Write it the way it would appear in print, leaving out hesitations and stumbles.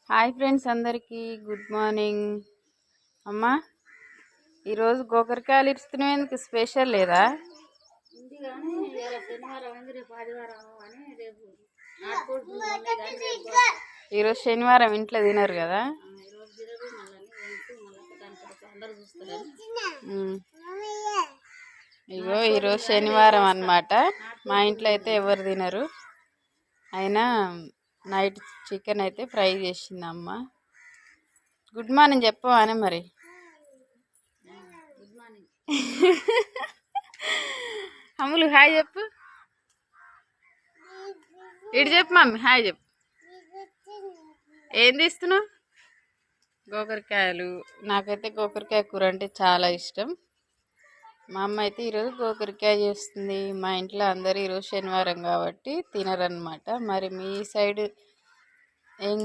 Hi friends, అందరికీ good morning. అమ్మా, ఈరోజు గోకరకాయలు ఇస్తున్నావు, స్పెషల్ లేదా? ఈరోజు శనివారం ఇంట్లో తినరు కదా? ఇగో ఈరోజు శనివారం అన్నమాట. మా ఇంట్లో అయితే ఎవరు తినరు. అయినా నైట్ చికెన్ అయితే ఫ్రై చేసింది అమ్మ. గుడ్ మార్నింగ్ చెప్పవానే మరి. గుడ్ మార్నింగ్ అమ్ములు, హాయ్ చెప్పు. ఇటు చెప్పు మమ్మీ, హాయ్ చెప్పు. ఏం తీస్తున్నావు? గోకరకాయలు. నాకైతే గోకరకాయ కూర అంటే చాలా ఇష్టం. మా అమ్మ అయితే ఈరోజు గోకరకాయ చేస్తుంది. మా ఇంట్లో అందరూ ఈరోజు శనివారం కాబట్టి తినరన్నమాట. మరి మీ సైడ్ ఏం